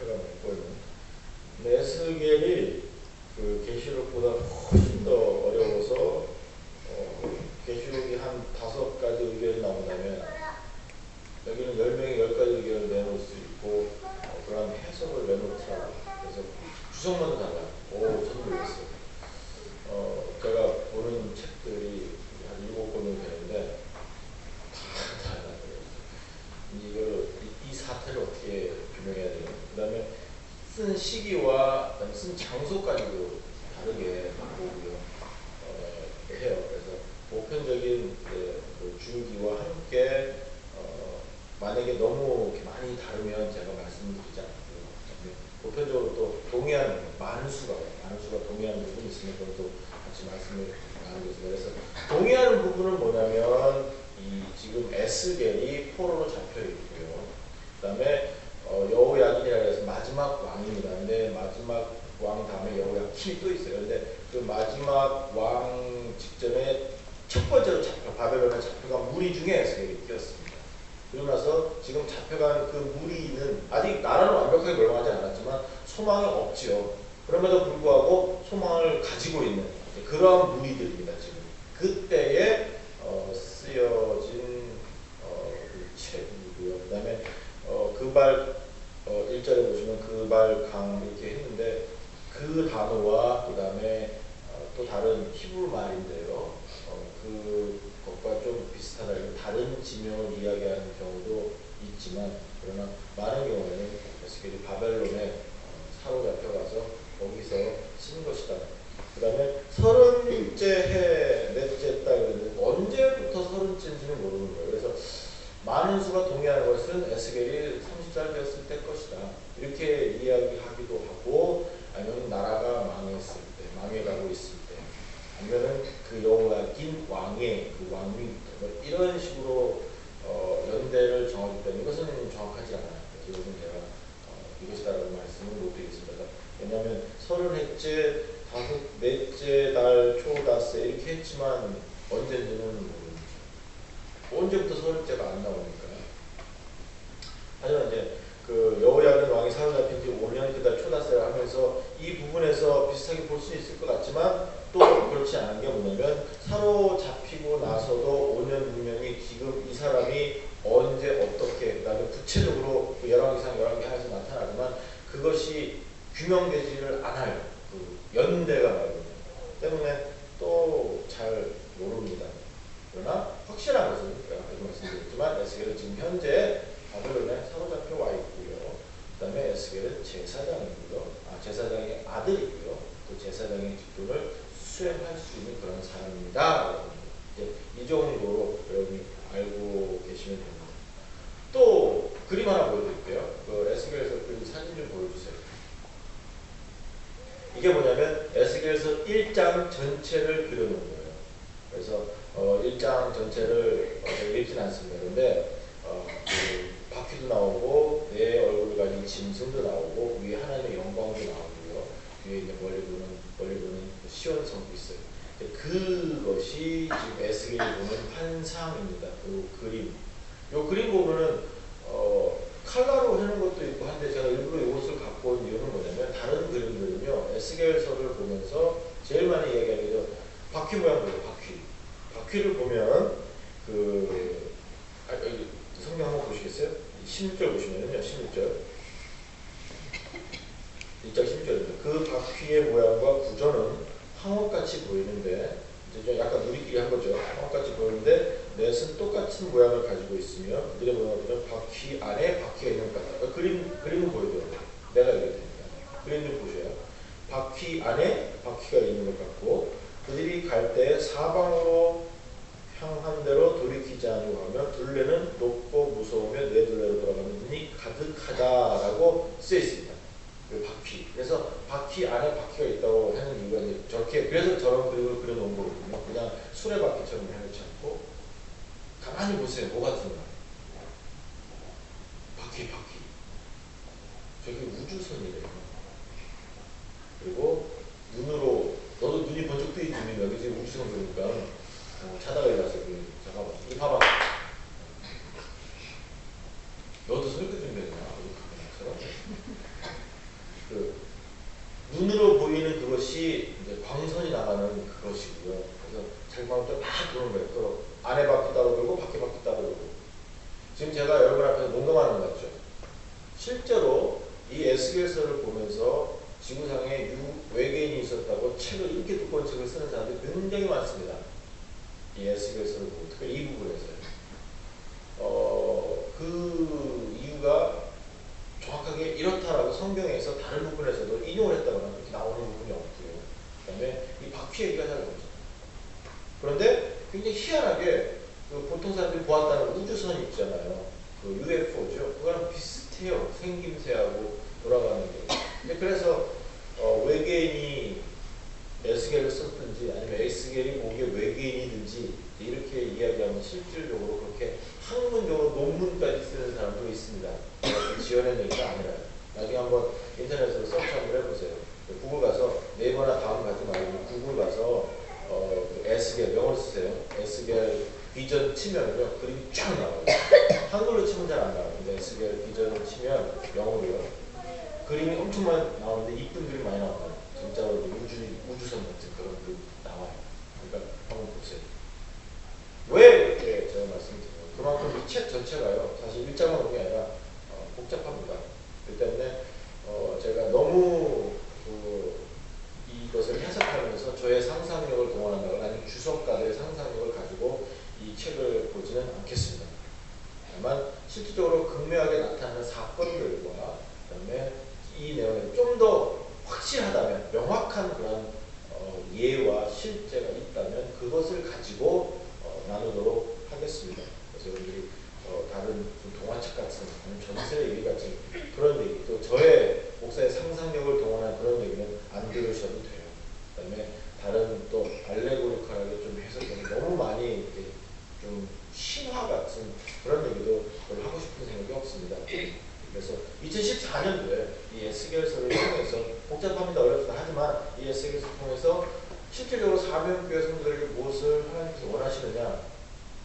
좌표가 못 보이는. 근데 에스겔이 그 계시록보다 훨씬 더 어려워서 계시록이 한 5가지 의견이 나온다면 여기는 10명이 10가지 의견을 내놓을 수 있고 그런 해석을 내놓더라고요. 그래서 구성만 달라요. 저도 놀랐어요. 제가 보는 책들이 한 7권이 되는데 다 달라요. 이걸 이 사태를 어떻게 규명해야 되나. 그 다음에 쓴 시기와 쓴 장소까지도 다르게 보고요. 해요. 그래서 보편적인 그 주기와 함께 만약에 너무 이렇게 많이 다르면 제가 말씀드리지 않고요. 보편적으로 또 동의하는 만수가 동의하는 부분이 있으면 그것도 같이 말씀을 나누겠습니다. 그래서 동의하는 부분은 뭐냐면 이 지금 에스겔이 포로로 잡혀 있고요. 그다음에 여호야긴이라 해서 마지막 왕입니다. 근데 마지막 왕 다음에 여호야킨이 또 있어요. 근데 그 마지막 왕 직전에 첫 번째로 바벨론에 잡혀간 무리 중에 에스겔이 뛰었습니다. 그러고 나서 지금 잡혀간 그 무리는 아직 나라는 완벽하게 멸망하지 않았지만 소망이 없지요. 그럼에도 불구하고 소망을 가지고 있는 그러한 무리들입니다. 지금 그때에 쓰여진 그 책이고요. 그 다음에 그발 1절에 보시면 그발강 이렇게 했는데 그 단어와 그 다음에 또 다른 히브리 말인데요. 그것과 좀 비슷하다. 다른 지명을 이야기하는 경우도 있지만 그러나 많은 경우에는 에스겔이 바벨론에 사로잡혀가서 거기서 쓴 것이다. 그 다음에 30째 해 넷째 달 언제부터 30째인지는 모르는 거예요. 그래서 많은 수가 동의하는 것은 에스겔이 30살 되었을 때 것이다. 이렇게 이야기하기도 하고 아니면 나라가 망했을 때, 망해가고 있을 때 아니면은 그 여호야긴 왕의 그 왕위부터 이런 식으로 연대를 정하기 때문에 이것은 정확하지 않아요. 그래서 이것은 제가 이것이다라고 말씀을 못 드리겠습니다. 왜냐하면 30해째, 5넷째 달 초다세 이렇게 했지만 언제인지는 모르죠. 언제부터 30째가 안 나오니까요. 하지만 이제 그 여호야긴 왕이 사로잡힌 지 5년 그달 초다세를 하면서 이 부분에서 비슷하게 볼 수 있을 것 같지만 또 그렇지 않은 게 뭐냐면 사로잡히고 나서도 5년 6년이 지금 이 사람이 언제 어떻게 그다음에 구체적으로 열왕기상 11개 하나씩 나타나지만 그것이 규명되지를 않아요. 그 연대가 말이에요. 때문에 또 잘 모릅니다. 그러나 확실한 것은 제가 아까 말씀드렸지만 에스겔은 지금 현재 바벨론에 사로잡혀 와 있고요. 그 다음에 에스겔은 제사장이고요. 제사장의 아들이고요. 그 제사장의 직분을 수행할 수 있는 그런 사람입니다. 이 정도로 여러분이 알고 계시면 됩니다. 또 그림 하나 보여드릴게요. 그 에스겔에서 그 사진 좀 보여주세요. 이게 뭐냐면 에스겔에서 1장 전체를 그려놓은 거예요. 그래서 1장 전체를 읽진 않습니다. 그런데 그 바퀴도 나오고 내 얼굴을 가진 짐승도 나오고 위에 하나님의 영광도 나오고요. 뒤에 이제 멀리 보는 시온성도 있어요. 그것이 지금 에스겔이 보는 환상입니다. 그 그림. 이 그림 보면은 칼라로 해놓은 것도 있고 한데 제가 일부러 이것을 갖고 온 이유는 뭐냐면 다른 그림들은요 에스겔서를 보면서 제일 많이 이야기하는 게 바퀴 모양 보여요. 바퀴를 보면 여기 성경 한번 보시겠어요? 16절 보시면은요 16절 1장 16절입니다. 그 바퀴의 모양과 구조는 황홀같이 보이는데 이제 약간 우리끼리 한 거죠. 황홀같이 보이는데 넷은 똑같은 모양을 가지고 있으며 그들의 모양은 바퀴 안에 바퀴가 있는 것 같다. 그림은 보여드려요. 내가 얘기했습니다. 그림 좀 보셔요. 바퀴 안에 바퀴가 있는 것 같고 그들이 갈 때 사방으로 향한 대로 돌이키지 않으려고 하면 둘레는 높고 무서우며 네 둘레로 돌아가는 눈이 가득하다라고 쓰여 있습니다. 그 바퀴. 그래서 바퀴 안에 바퀴가 있다고 하는 이유가 이제 저렇게 그래서 저런 그림을 그려놓은 거거든요. 그냥 수레바퀴처럼 해놓지 않고 가만히 보세요. 뭐 같은 거? 바퀴. 저게 우주선이래요. 그리고 눈으로 너도 눈이 번쩍 뜨이지 여기 지금 우주선 그러니까 자다가 일어났어요. 잠깐만 이 봐봐. 너도 설교 준비했나? 눈으로 보이는 그것이 이제 광선이 나가는 그것이고요. 그래서 자기마음대로 막 도는 거예요. 또 안에 바퀴 따로 돌고 밖에 바퀴 따로 돌고. 지금 제가 여러분 앞에서 농담하는 거 같죠? 실제로 이 에스겔서를 보면서 지구상에 외계인이 있었다고 책을 이렇게 두꺼운 책을 쓰는 사람들이 굉장히 많습니다. 이 에스겔서를 보고 특별히 이 부분에서요. 그 이유가 정확하게 이렇다라고 성경에서 다른 부분에서도 인용을 했다거나 그렇게 나오는 부분이 없고요. 그 다음에 이 바퀴 얘기가 잘 나오죠. 그런데 굉장히 희한하게 그 보통 사람들이 보았다는 우주선 있잖아요. 그 UFO죠. 그거랑 비슷해요. 생김새하고 돌아가는 게. 그래서 외계인이 에스겔을 썼든지 아니면 에스겔이 보기에 외계인이든지 이렇게 이야기하면 실질적으로 그렇게 학문적으로 논문까지 쓰는 사람도 있습니다. 지어낸 얘기가 아니라요. 나중에 한번 인터넷으로 서치 한번 해보세요. 구글 가서 네이버나 다음 가지 말고 구글 가서 에스겔 영어로 쓰세요. 에스겔 비전 치면요 그림이 쫙 나와요. 한글로 치면 잘 안 나와요. 근데 에스겔 비전을 치면 영어로요 그림이 엄청 많이 나오는데 이쁜 그림 많이 나와요. 진짜로 우주선 같은 그런 그림 나와요. 그러니까 한번 보세요. 왜 이렇게 제가 말씀드려요? 그만큼 이 책 전체가요 사실 일자만 보는 게 아니라 복잡합니다. 그렇기 때문에 제가 너무 이것을 해석하면서 저의 상상력을 동원한다거나 아니면 주석가들의 상상력을 가지고 이 책을 보지는 않겠습니다. 다만 실질적으로 극명하게 나타나는 사건들과 그다음에 이 내용에 좀 더 확실하다면 명확한 그런 예와 실제가 있다면 그것을 가지고 나누도록 하겠습니다. 그래서 여러분들이 다른 동화책 같은 전세 얘기 같은 그런 얘기 또 저의 목사의 상상력을 동원한 그런 얘기는 안 들으셔도 돼요. 그 다음에 다른 또 알레고리컬하게 좀 해석해서 너무 많이 이렇게 좀 신화 같은 그런 얘기도 별로 하고 싶은 생각이 없습니다. 그래서 2014년도에 이 에스겔서를 통해서 복잡합니다. 어렵다 하지만 이 에스겔서 통해서 실질적으로 사명교회 성도들에게 무엇을 하나님께서 원하시느냐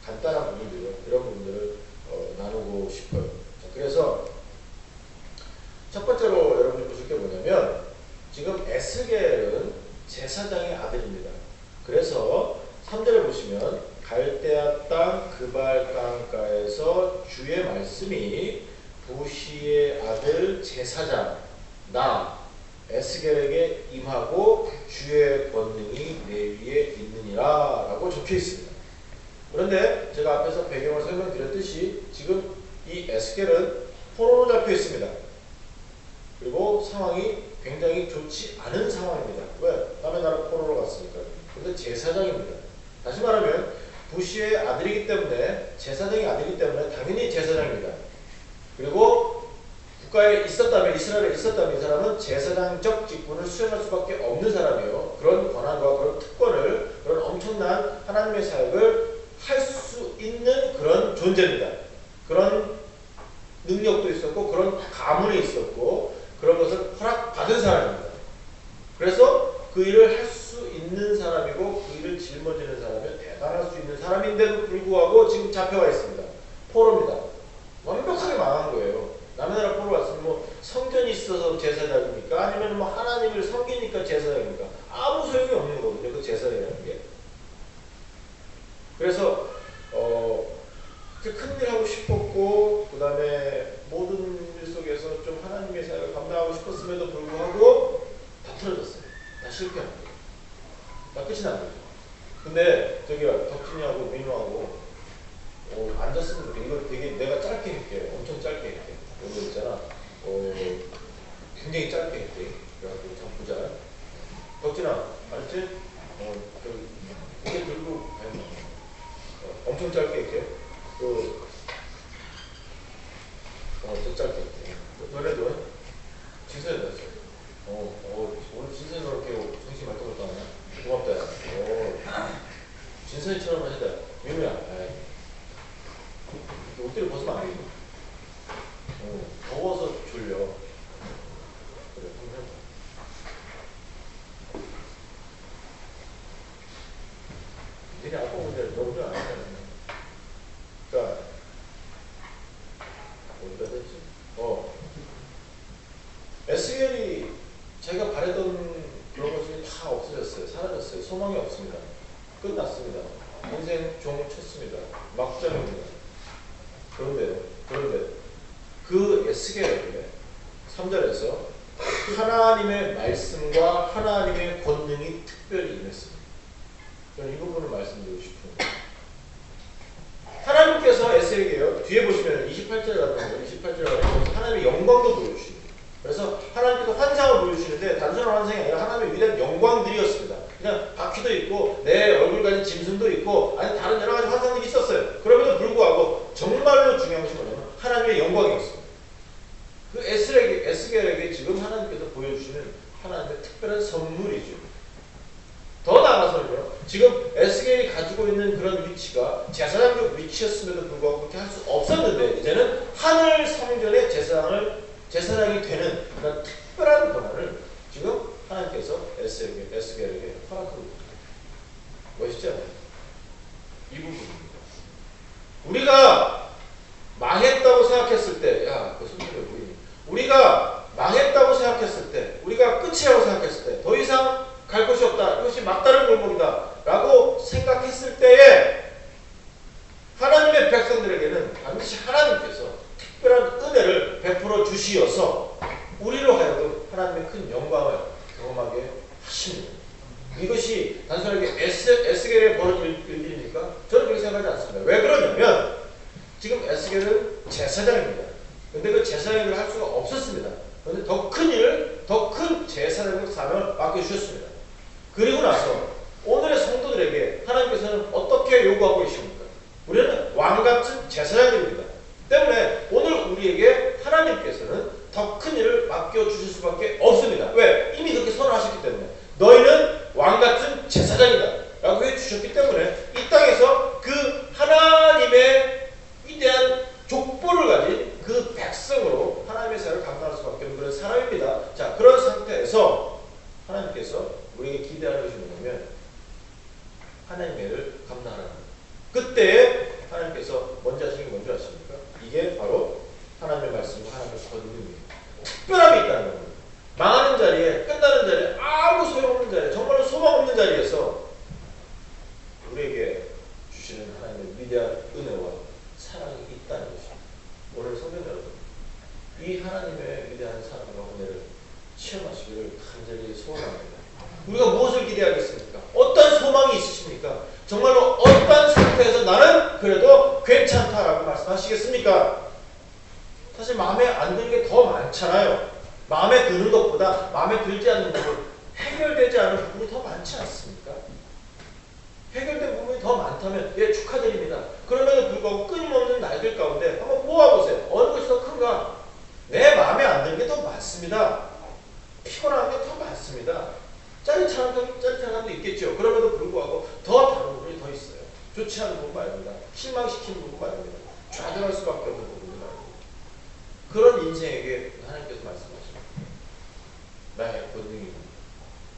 간단한 부분들이요. 이런 부분들을 나누고 싶어요. 자, 그래서 첫 번째로 여러분이 보실 게 뭐냐면 지금 에스겔은 제사장의 아들입니다. 그래서 3절에 보시면 갈대아 땅 그발 강가에서 주의 말씀이 부시의 아들 제사장 나 에스겔에게 임하고 주의 권능이 내 위에 있느니라 라고 적혀 있습니다. 그런데 제가 앞에서 배경을 설명드렸듯이 지금 이 에스겔은 포로로 잡혀 있습니다. 그리고 상황이 굉장히 좋지 않은 상황입니다. 왜? 남의 나라 포로로 갔으니까. 그런데 제사장입니다. 다시 말하면 부시의 아들이기 때문에 제사장의 아들이기 때문에 당연히 제사장입니다. 그리고 국가에 있었다면 이스라엘에 있었다면 이 사람은 제사장적 직분을 수행할 수밖에 없는 사람이에요. 그런 권한과 그런 특권을 그런 엄청난 하나님의 사역을 할 수 있는 그런 존재입니다. 그런 능력도 있었고 그런 가문이 있었고 그런 것을 허락받은 사람입니다. 그래서 그 일을 할 수 있는 사람이고 그 일을 짊어지는 사람이 대단할 수 있는 사람인데도 불구하고 지금 잡혀와 있습니다. 포로입니다. 완벽하게 망한 거예요. 남의 나라 포로 왔으면 뭐 성전이 있어서 제사장입니까? 아니면 뭐 하나님을 섬기니까 제사장입니까? 아무 소용이 없는 거거든요. 그 제사장이라는 게. 그래서 큰 일 하고 싶었고 그 다음에 모든 일 속에서 좀 하나님의 사역을 감당하고 싶었음에도 불구하고 다 틀어졌어요. 다 실패한 거예요. 다 끝이 난 거죠. 근데 저기요 덕진이하고 민우하고 앉았으면 좋겠어. 이거 되게 내가 짧게 할게. 엄청 짧게 할게. 이거 있잖아. 굉장히 짧게 할게. 그래가지고 참 보자. 덕진아, 알았지? 이게 들고 엄청 짧게 할게. 좀 짧게 할게. 너네도 진선이 됐어. 오늘 진선이 그렇게 정신 말똥말똥 하냐? 고맙다. 진선이처럼 하시다. 민우야. 옷들을 벗으면 안 되겠네. 더워서 졸려. 그래, 한번 해봐. 니네 아빠 문제를 너무 안 하잖아. 그러니까, 어디다 됐지? 에스겔이 자기가 바랬던 그런 것들이 다 없어졌어요. 사라졌어요. 소망이 없습니다. 끝났습니다. 인생 종 쳤습니다. 막장입니다. 그런데 그 에스겔에게 3절에서 하나님의 말씀과 하나님의 권능이 특별히 임했습니다. 저는 이 부분을 말씀드리고 싶습니다. 하나님께서 에스겔에게요, 뒤에 보시면 28절에 가면 28절에 가면 하나님의 영광도 보여주십니다. 그래서 하나님께서 환상을 보여주시는데 단순한 환상이 아니라 하나님의 위대한 영광들이었습니다. 그냥 바퀴도 있고 내 얼굴 가진 짐승도 있고 아니 다른 여러 가지 환상들이 있었어요. 그럼에도 불구하고 정말로 중요한 것이 뭐냐면 하나님의 영광이었습니다. 그 에스겔에게 지금 하나님께서 보여주시는 하나님의 특별한 선물이죠. 더 나아가서는요, 지금 에스겔이 가지고 있는 그런 위치가 제사장적 위치였음에도 불구하고 그렇게 할 수 없었는데 이제는 하늘 성전의 제사장이 되는 그런 특별한 권한을 지금 하나님께서 에스겔에게 허락하고 있습니다. 멋있지 않아요? 이 부분입니다. 우리가 망했다고 생각했을 때, 그 손님이 보이니? 우리가 망했다고 생각했을 때, 우리가 끝이라고 생각했을 때, 더 이상 갈 곳이 없다. 이것이 막다른 골목이다. 라고 생각했을 때에 하나님의 백성들에게는 반드시 하나님께서 특별한 은혜를 베풀어 주시어서 우리로 하여금 하나님의 큰 영광을 경험하게 하십니다. 이것이 단순하게 에스겔의 벌어진 일들입니까? 저는 그렇게 생각하지 않습니다. 왜 그러냐면 지금 에스겔은 제사장입니다. 근데 그 제사장을 할 수가 없었습니다. 그런데 더 큰 일, 더 큰 제사장적 사명을 맡겨주셨습니다. 그리고 나서 오늘의 성도들에게 하나님께서는 어떻게 요구하고 계십니까? 우리는 왕같은 제사장들입니다. 때문에 오늘 우리에게 하나님께서는 더 큰 일을 맡겨주실 수밖에 없습니다. 왜? 이미 그렇게 선언하셨기 때문에. 너희는 왕같은 제사장이다 라고 해주셨기 때문에 이 땅에서 그 하나님의 위대한 족보를 가진 그 백성으로 하나님의 사역을 감당할 수밖에 없는 그런 사람입니다. 자, 그런 상태에서 하나님께서 우리에게 기대하는 것이 뭐냐면 하나님의 일을 감당하라는 거예요. 그때 하나님께서 먼저 하시는 게 뭔지 아십니까? 이게 바로 하나님의 말씀과 하나님의 권능입니다. 특별함이 있다는 겁니다. 망하는 자리에, 끝나는 자리에, 아무 소용없는 자리에, 정말로 소망 없는 자리에서 우리에게 주시는 하나님의 위대한 은혜와 사랑이 있다는 것입니다. 오늘 성도 여러분, 이 하나님의 위대한 사랑과 은혜를 체험하시기를 간절히 소원합니다. 우리가 무엇을 기대하겠습니까? 어떤 소망이 있으십니까? 정말로 어떤 상태에서 나는 그래도 괜찮다라고 말씀하시겠습니까? 사실 마음에 안 드는 게 더 많잖아요. 마음에 드는 것보다 마음에 들지 않는 부분, 해결되지 않은 부분이 더 많지 않습니까? 해결된 부분이 더 많다면 축하드립니다. 그럼에도 불구하고 끊임없는 날들 가운데 한번 모아보세요. 어느 것이 더 큰가? 내 마음에 안 드는 게 더 많습니다. 피곤한 게 더 많습니다. 짜릿한 감도 있겠죠. 그럼에도 불구하고 더 다른 부분이 더 있어요. 좋지 않은 부분 말입니다. 실망시키는 부분 말입니다. 좌절할 수밖에 없는 부분이 말입니다. 그런 인생에게 하나님께서 말씀하십니다. 나의 권능이고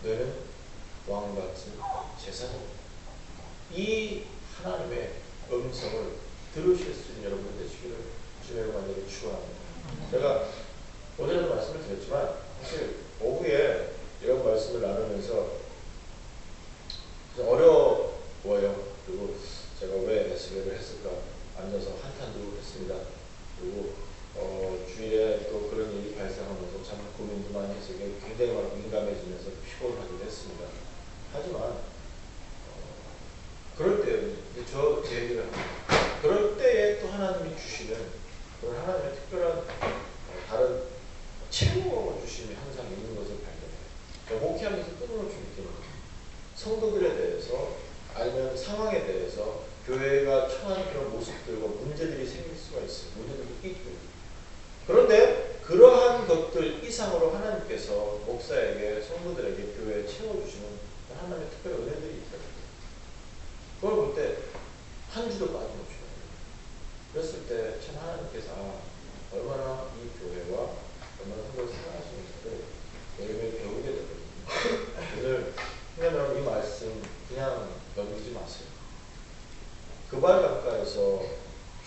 너는 왕같은 제사장이다. 이 하나님의 음성을 들으실 수 있는 여러분 되시기를 주님의 만나기 축원합니다. 제가 오전에도 말씀을 드렸지만 사실 오후에 이런 말씀을 나누면서 어려워요. 그리고 제가 왜 에스겔을 했을까 앉아서 한탄도 했습니다. 그리고 주일에 또 그런 일이 발생하면서 참 고민도 많이 해서 굉장히 막 민감해지면서 피곤하기도 했습니다. 하지만 그럴 때 제 얘기를 합니다. 그럴 때에 또 하나님이 주시는 그런 하나님의 특별한 다른 채워주심이 항상 있는 것을 발견해요. 목회하면서 끊임없이 느끼는 거예요. 성도들에 대해서 아니면 상황에 대해서 교회가 처한 그런 모습들과 문제들이 생길 수가 있어요. 문제들도 있고. 그런데 그러한 것들 이상으로 하나님께서 목사에게, 성도들에게, 교회에 채워주시는 하나님의 특별한 은혜들이 있어요. 그걸 볼 때 한 주도 빠짐없이 그랬을 때 참 하나님께서 얼마나 이 교회와 얼마나 성도를 사랑하시는지를 매일매일 배우게 되거든요. 오늘 여러분 이 말씀 그냥 넘기지 마세요. 그발 강가에서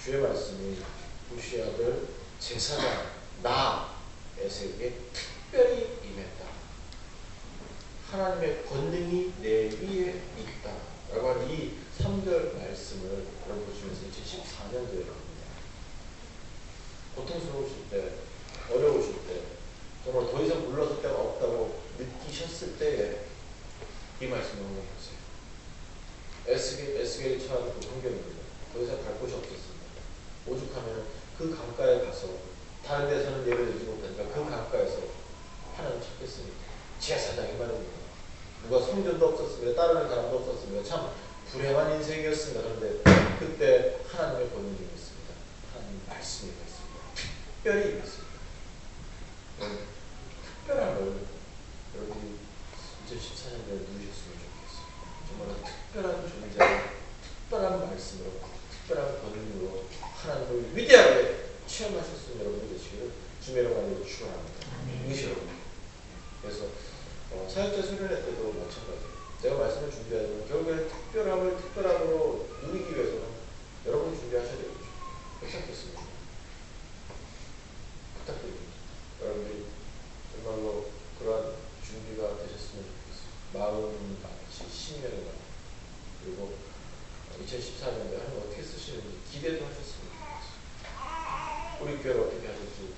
주의 말씀이 우시 아들 제사장 나 에스겔에게 특별히 임했다. 정말 더 이상 물러설 데가 없다고 느끼셨을 때에 이 말씀을 한번 보세요. 에스겔이 처한 그 환경입니다. 더 이상 갈 곳이 없었습니다. 오죽하면 그 강가에 가서 다른 데서는 예를 들지 못하니까 그 강가에서 하나님 찾겠습니까? 제사장이 말입니다. 누가 성전도 없었습니다. 따르는 사람도 없었습니다. 참 불행한 인생이었습니다. 그런데 그때 하나님의 권능이 있습니다. 하나님 말씀이 있습니다. 특별히 있습니다. 특별한 걸 여러분이 2014년도에 누리셨으면 좋겠어요. 정말 특별한 존재로, 특별한 말씀으로, 특별한 권능으로 하나님을 위대하게 체험하셨으면 여러분이 되시기를 주님의 이름으로 축원합니다. 응시로. 그래서 사역자 수련회 때도 마찬가지예요. 제가 말씀을 준비하지만 결국에 특별함을 특별함으로 누리기 위해서는 여러분이 준비하셔야 되겠죠. 그렇지 않겠습니까? 부탁드립니다. 여러분이 정말로 그러한 준비가 되셨으면 좋겠어요. 마음 같이 심령과 그리고 2014년도에 하나님 어떻게 쓰시는지 기대도 하셨으면 좋겠어요. 우리 교회를 어떻게 하실지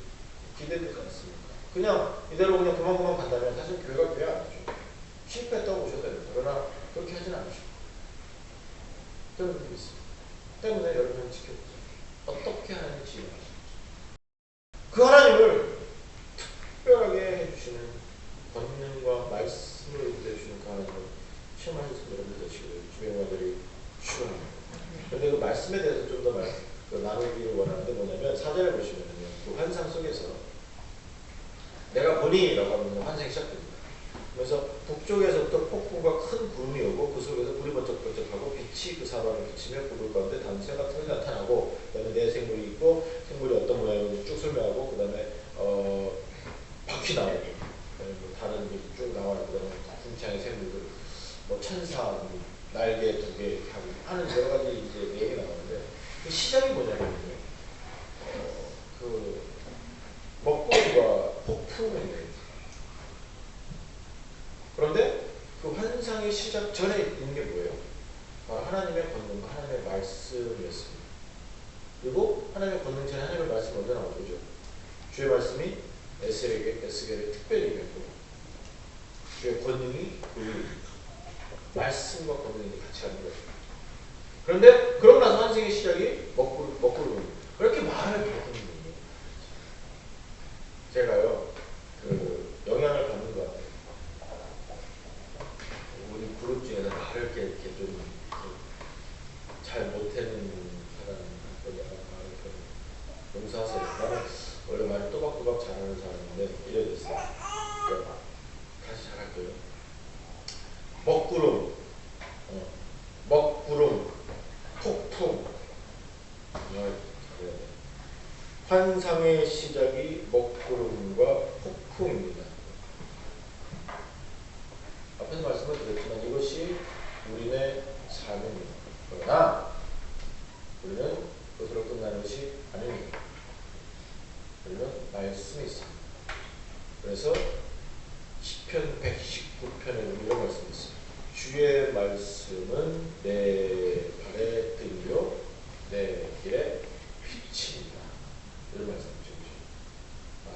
기대되지 않습니까? 그냥 이대로 그냥 그만 간다면 사실 교회가 교회 아니죠. 실패했다고 보셔도 됩니다. 그러나 그렇게 하진 않으시고 저는 그렇게 믿습니다. 때문에 여러분을 지켜보세요. 어떻게 하나님이 지휘하시는지 그 하나님을 특별하게 해주시는 권능과 말씀으로 인도해주시는 그 하나님을 체험하셨으면 여러분들 되시기를 주의 영광들이 축원합니다. 그런데 그 말씀에 대해서 좀 더 나누기를 원하는데 뭐냐면 4절에 보시면요. 그 환상 속에서 내가 보니 라고 하면 환상이 시작됩니다. 그래서 북쪽에서부터 폭풍과 큰 구름이 오고 그 속에서 불이 번쩍번쩍하고 빛이 그 사방을 비치며 구름 가운데 단새 같은 것이 나타나고 그 다음에 네 생물이 있고 생물이 어떤 모양인지 쭉 설명하고 그 다음에 바퀴 나오고 뭐 다른 게 쭉 나와요. 그 다음에 궁창의 생물들 뭐 천사 날개 2개 하는 여러 가지 이제 내용이 나오는데 그 시작이 뭐냐면요. 그 먹구름과 폭풍입니다. 그런데 그 환상의 시작 전에 있는 게 뭐예요? 바로 하나님의 권능과 하나님의 말씀이었습니다. 그리고 하나님의 권능 전에 하나님의 말씀이 먼저 나오죠. 주의 말씀이 에스겔에게 특별히 임했고 주의 권능이 그 말씀과 권능이 같이 하는 거예요. 그런데 그러고 나서 환상의 시작이 먹구름입니다. 그렇게 말을 배우는 거예요. 제가요 그 영향을 받는 것 같아요. 우리 그룹 중에서 말을 이렇게 좀 잘 못하는 사람한테 약간 말을 좀 용서하세요. 나는 원래 말을 또박또박 잘하는 사람인데 이래 됐어요. 그러니까 다시 잘할게요. 먹구름, 먹구름, 폭풍. 환상의 시작이 먹구름과 폭풍입니다. 앞에서 말씀을 드렸지만 이것이 우리의 삶입니다. 그러나 우리는 그것으로 끝나는 것이 아닙니다. 우리는 말씀이 있습니다. 그래서 시편 119편에 이런 말씀이 있어요. 주의 말씀은 내 발의 등이요 내 길의 빛입니다. 이런 말씀을 주죠.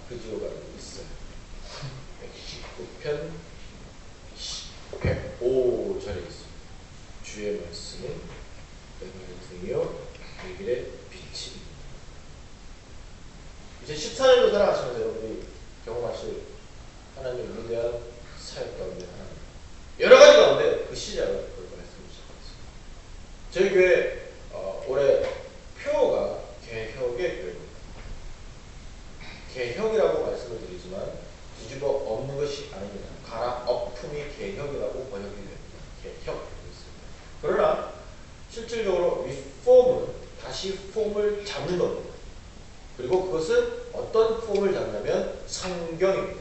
그 지호가 있어요. 119편 105절에 있습니다. 주의 말씀은 내 발의 등이요 내 길의 빛입니다. 이제 14년도 살아가시면서 여러분이 경험하실 하나님의 위대한 사역 가운데 하나님 여러 가지 가운데 그 시작을 그걸 말씀을 시작했습니다. 저희 교회 올해 표어가 개혁의 교회입니다. 개혁이라고 말씀을 드리지만 뒤집어 엎는 것이 아닙니다. 갈아 엎음이 개혁이라고 번역이 됩니다. 개혁. 그러나 실질적으로 리폼은 다시 폼을 잡는 겁니다. 그리고 그것은 어떤 폼을 잡냐면 성경입니다.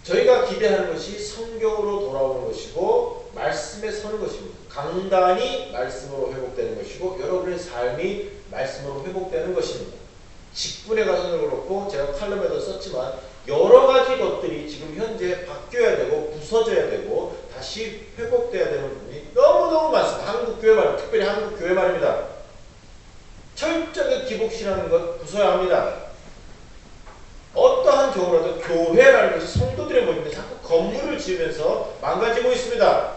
저희가 기대하는 것이 성경으로 돌아오는 것이고 말씀에 서는 것입니다. 강단이 말씀으로 회복되는 것이고 여러분의 삶이 말씀으로 회복되는 것입니다. 직분의 가정을 그렇고 제가 칼럼에도 썼지만 여러 가지 것들이 지금 현재 바뀌어야 되고 부서져야 되고 다시 회복돼야 되는 부분이 너무너무 많습니다. 한국교회 말, 특별히 한국교회 말입니다. 철저하게 기복신하는 것 부숴야 합니다. 어떠한 적으로도 교회라는 것이 성도들의 모임인데 자꾸 건물을 지으면서 망가지고 있습니다.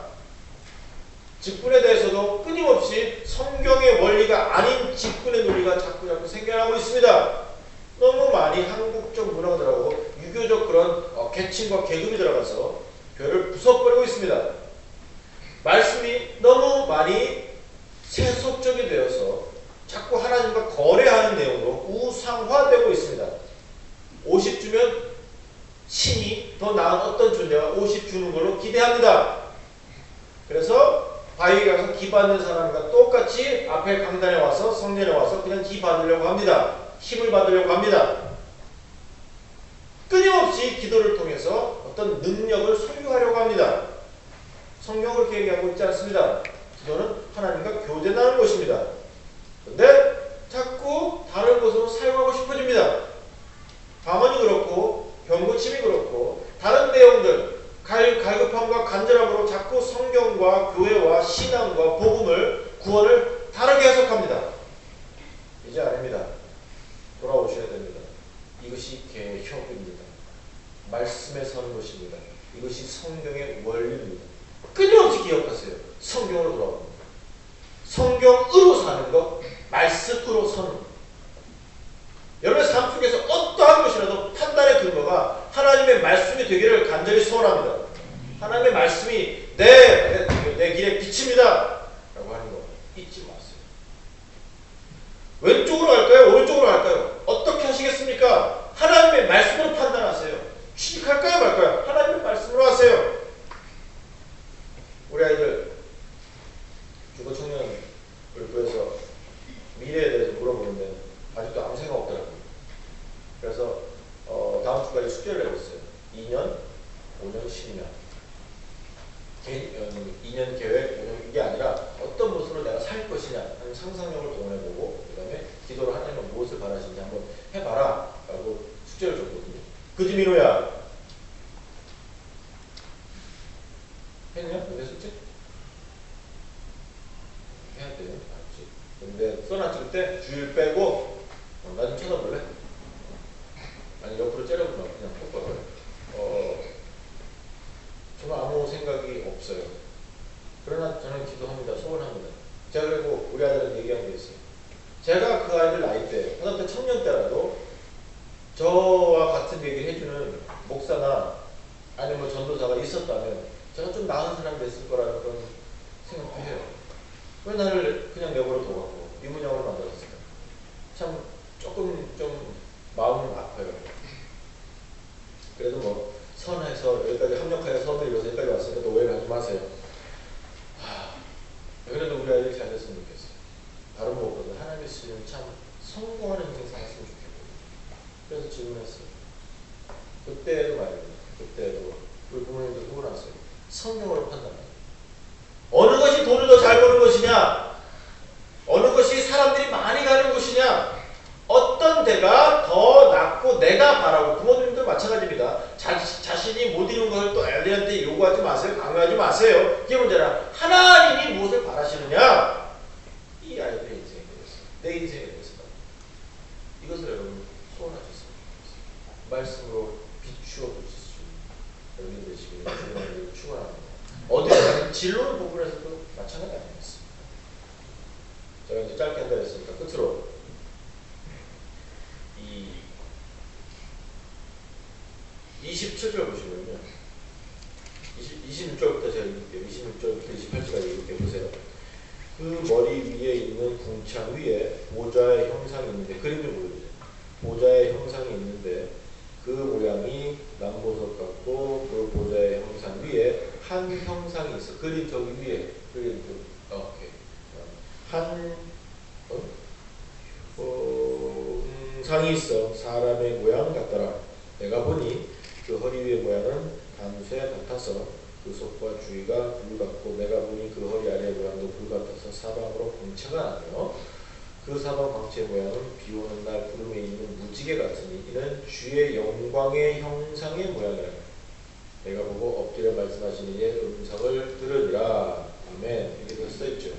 직분에 대해서도 끊임없이 성경의 원리가 아닌 직분의 논리가 자꾸 생겨나고 있습니다. 너무 많이 한국적 문화가 들어가고 유교적 그런 계층과 계급이 들어가서 교회를 부숴버리고 있습니다. 말씀이 너무 많이 세속적이 되어서 자꾸 하나님과 거래하는 내용으로 우상화되고 있습니다. 50 주면 신이 더 나은 어떤 존재가 50 주는 걸로 기대합니다. 그래서 바위에 가서 기 받는 사람과 똑같이 앞에 강단에 와서 성전에 와서 그냥 기 받으려고 합니다. 힘을 받으려고 합니다. 끊임없이 기도를 통해서 어떤 능력을 소유하려고 합니다. 성경은 그렇게 얘기하고 있지 않습니다. 기도는 하나님과 교제하는 것입니다. 그런데 자꾸 다른 것으로 사용하고 싶어집니다. 방언이 그렇고 병고침이 그렇고 다른 내용들 갈급함과 간절함으로 자꾸 성경과 교회와 신앙과 복음을 구원을 다르게 해석합니다. 이제 아닙니다. 돌아오셔야 됩니다. 이것이 개혁입니다. 말씀에 서는 것입니다. 이것이 성경의 원리입니다. 끊임없이 기억하세요. 성경으로 돌아옵니다. 성경으로 사는 것, 말씀으로 서는 것. 여러분의 삶 속에서 어떠한 것이라도 판단의 근거가 하나님의 말씀이 되기를 간절히 소원합니다. 하나님의 말씀이 내 길의 빛입니다 라고 하는 거 잊지 마세요. 왼쪽으로 갈까요? 오른쪽으로 갈까요? 어떻게 하시겠습니까? 하나님의 말씀으로 판단하세요. 취직할까요? 말까요? 하나님의 말씀으로 하세요. 우리 아이들 주거 청년을 구해서 미래에 대해서 물어보는데 아직도 아무 생각 없더라고요. 그래서 다음 주까지 숙제를 내고 있어요. 2년, 5년, 10년 2년 계획, 5년 이게 아니라 어떤 모습으로 내가 살 것이냐 하는 상상력을 동원해보고 그 다음에 기도로 하나님은 무엇을 바라시는지 한번 해봐라 라고 숙제를 줬거든요. 그지 민호야? 했냐? 내 숙제? 해야 돼요. 알았지? 근데 써놨지 그때 주일 빼고 나 좀 쳐다볼래? 아니 옆으로 째려보면 그냥 똑바로 정말 아무 생각이 없어요. 그러나 저는 기도합니다. 소원합니다. 제가 그리고 우리 아들은 얘기한 게 있어요. 제가 그 아이들 나이 때, 하다못해 청년 때라도 저와 같은 얘기를 해주는 목사나 아니면 뭐 전도사가 있었다면 제가 좀 나은 사람이 됐을 거라는 그런 생각도 해요. 왜 나를 그냥 내버려 둬갖고 이문영으로 만들었을까? 참 조금 좀 마음은 아파요. 그래도 뭐 선해서 여기까지 합력하여 선을 이뤄서 여기까지 왔으니까 또 오해를 하지 마세요. 그래도 우리 아이들이 잘 됐으면 좋겠어요. 다른 무엇보다 하나님의 쓰시면 참 성공하는 인생 살았으면 좋겠거든요. 그래서 질문했어요. 그때도 말입니다. 그때도 우리 부모님도 소원하세요. 성경으로 판단해요. 어느 것이 돈을 더 잘 버는 것이냐? 어느 것이 사람들이 많이 가는 곳이냐? 어떤 데가 더 낫고 내가 바라고 부모님도 마찬가지입니다. 자신이 못 이룬 것을 또 애들한테 요구하지 마세요. 강요하지 마세요. 이게 문제라. 하나님이 무엇을 바라시느냐? 이 아이들의 인생에 대해서 내 인생에 대해서 이것을 여러분 소원하셨으면 좋겠습니다. 말씀으로 비추어 보실 수 있는 여러분이 되시길 주님을 축원합니다. 어디에 진로를 부분에서도 마찬가지 아니겠습니까? 제가 이제 짧게 한다 했으니까 끝으로 이 27절 보시면요. 26절부터 제가 읽을게요. 26절부터 28절까지 읽을게요. 보세요. 그 머리 위에 있는 궁창 위에 보좌의 형상이 있는데 그림을 보여주세요. 보좌의 형상이 있는데 그 모양이 남보석 같고 그 보좌의 형상 위에 한 형상이 있어. 그림 저기 위에 그림 오케이. 한 형상이 있어. 사람의 모양 같더라. 내가 보니 그 허리 위의 모양은 단쇠 같아서 그 속과 주위가 불 같고 내가 보니 그 허리 아래의 모양도 불 같아서 사방으로 광채가 나며 그 사방 광채의 모양은 비오는 날 구름에 있는 무지개 같으니 이는 주의 영광의 형상의 모양이라. 내가 보고 엎드려 말씀하시는 이의 음성을 들으리라. 아멘. 이렇게 써있죠.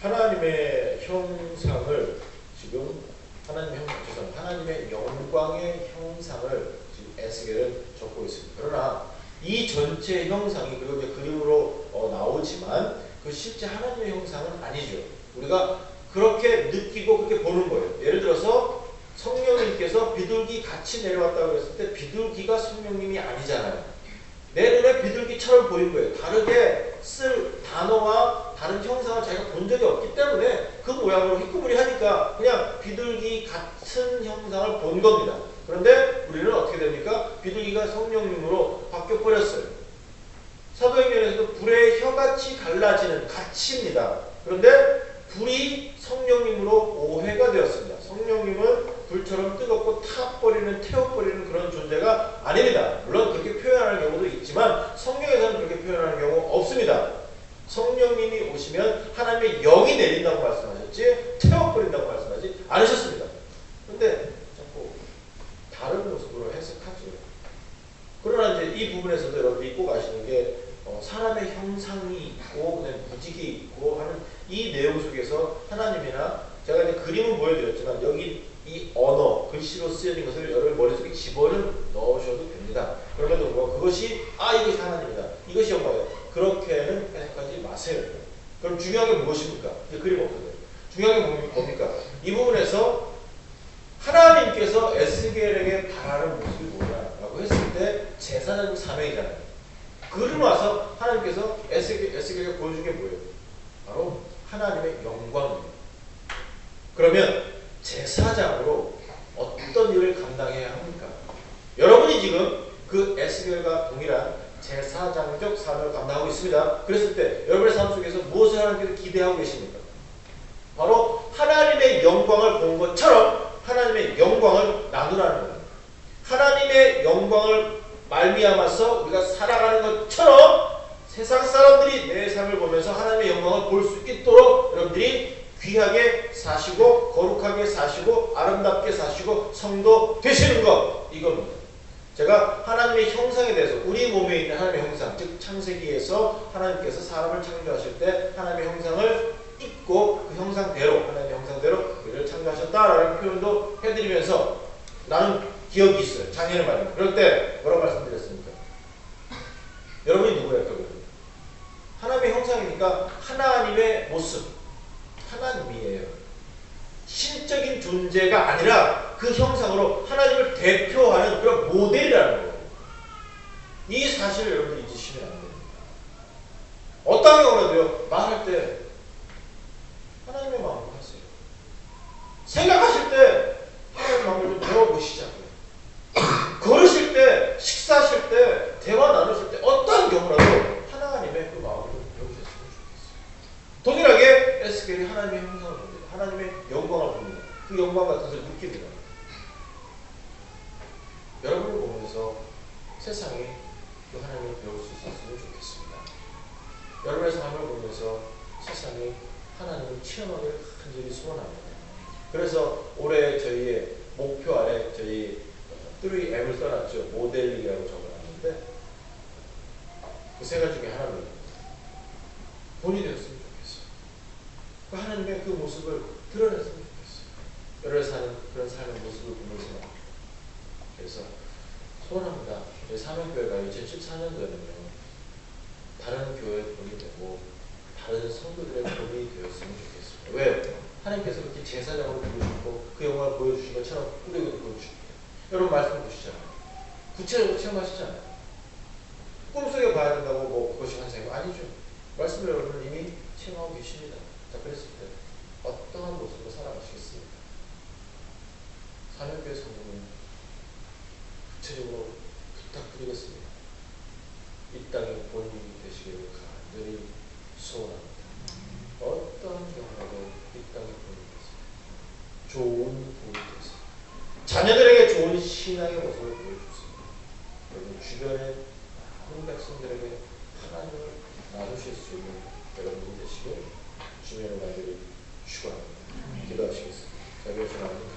하나님의 형상을 지금 하나님의 영광의 형상을 지금 에스겔은 적고 있습니다. 그러나 이 전체 형상이 그리고 이제 그림으로 나오지만 그 실제 하나님의 형상은 아니죠. 우리가 그렇게 느끼고 그렇게 보는 거예요. 예를 들어서 성령님께서 비둘기 같이 내려왔다고 했을 때 비둘기가 성령님이 아니잖아요. 내 눈에 비둘기처럼 보인 거예요. 다르게 쓸 단어와 다른 형상을 자기가 본 적이 없기 때문에 그 모양으로 희끄무리하니까 그냥 비둘기 같은 형상을 본 겁니다. 그런데 우리는 어떻게 됩니까? 비둘기가 성령님으로 바뀌어버렸어요. 사도행전에서도 불의 혀같이 갈라지는 같이입니다. 그런데 불이 성령님으로 오해가 되었습니다. 성령님은 불처럼 뜨겁고 타버리는, 태워버리는 그런 존재가 아닙니다. 물론 그렇게 표현하는 경우도 있지만 성경에서는 그렇게 표현하는 경우 없습니다. 성령님이 오시면 하나님의 영이 내린다고 말씀하셨지 태워버린다고 말씀하지 않으셨습니다. 그런데 자꾸 다른 모습으로 해석하죠. 그러나 이제 이 부분에서도 여러분이 꼭 아시는 게 사람의 형상이 있고 그다음에 무직이 있고 하는 이 내용 속에서 하나님이나 제가 이제 그림은 보여드렸지만 여기 이 언어, 글씨로 쓰여진 것을 여러분 머릿속에 집어넣으셔도 됩니다. 그럼에도 불구하고 그것이 이것이 하나님이다. 이것이 영광이다. 그렇게는 해석하지 마세요. 그럼 중요한 게 무엇입니까? 이제 그림 없어요. 중요한 게 뭡니까? 이 부분에서 하나님께서 에스겔에게 바라는 모습이 뭐냐라고 했을 때 제사장 사명이잖아요. 그러고 와서 하나님께서 에스겔에게 보여준 게 뭐예요? 바로 하나님의 영광입니다. 그러면 제사장으로 어떤 일을 감당해야 합니까? 여러분이 지금 그 에스겔과 동일한 제사장적 사명을 감당하고 있습니다. 그랬을 때 여러분의 삶 속에서 무엇을 하나님께서 기대하고 계십니까? 바로 하나님의 영광을 본 것처럼 하나님의 영광을 나누라는 겁니다. 하나님의 영광을 말미암아서 우리가 살아가는 것처럼 세상 사람들이 내 삶을 보면서 하나님의 영광을 볼 수 있도록 여러분들이 귀하게 사시고 거룩하게 사시고 아름답게 사시고 성도 되시는 것, 이겁니다. 제가 하나님의 형상에 대해서 우리 몸에 있는 하나님의 형상, 즉 창세기에서 하나님께서 사람을 창조하실 때 하나님의 형상을 입고 그 형상대로 하나님의 형상대로 우리를 창조하셨다라는 표현도 해드리면서 나는 기억이 있어요. 작년에 말입니다. 그럴 때 뭐라고 말씀드렸습니까? 여러분이 누구예요? 하나님의 형상이니까 하나님의 모습, 하나님이에요. 신적인 존재가 아니라 그 형상으로 하나님을 대표하는 그런 모델이라는 거예요. 이 사실을 여러분들이 잊으시면 안 됩니다. 어떤 경우라도요, 말할 때 하나님의 마음으로 하세요. 생각하실 때 하나님의 마음을 좀 배워보시자고요. 걸으실 때, 식사하실 때, 대화 나누실 때 어떤 경우라도 하나님의 그 마음을 좀 배우셨으면 좋겠어요. 동일하게 에스겔이 하나님의 형상을 봅니다. 하나님의 영광을 봅니다. 그 영광 같은 것을 느낍니다. 여러분을 보면서 세상이 그 하나님을 배울 수 있었으면 좋겠습니다. 여러분의 삶을 보면서 세상이 하나님을 체험하기를 간절히 소원합니다. 그래서 올해 저희의 목표 안에 저희 3M을 써놨죠. 모델링이라고 적어놨는데 그 세 가지 중에 하나는 본이 되었으면 좋겠어요. 그 하나님의 그 모습을 드러냈으면 좋겠어요. 여러분이 사는 그런 삶의 모습을 보면서 그래서 소원합니다. 저희 사명교회가 2014년도에는요 다른 교회의 본이 되고 다른 성도들의 본이 되었으면 좋겠습니다. 왜요? 하나님께서 그렇게 제사장으로 부르시고 그 영광을 보여주신 것처럼 우리에게도 보여주십니다. 여러분 말씀 보시잖아요. 구체적으로 체험하시잖아요. 꿈속에 봐야 된다고 뭐 그것이 환상이 아니죠. 말씀을 여러분은 이미 체험하고 계십니다. 자, 그랬을 때 어떠한 모습으로 살아가시겠습니까? 사명교회 성도는 구체적으로 부탁드리겠습니다. 이 땅의 본인이 되시기를 간절히 소원합니다. 어떠한 경우라도 이 땅의 본인이 되세요. 좋은 본인이 되세요. 자녀들에게 좋은 신앙의 모습을 보여주세요. 여러분 주변의 많은 백성들에게 하나님을 나누실 수 있는 여러분이 되시길 주님의 말들을 축원합니다. 기도하시겠습니다. 자, 그래서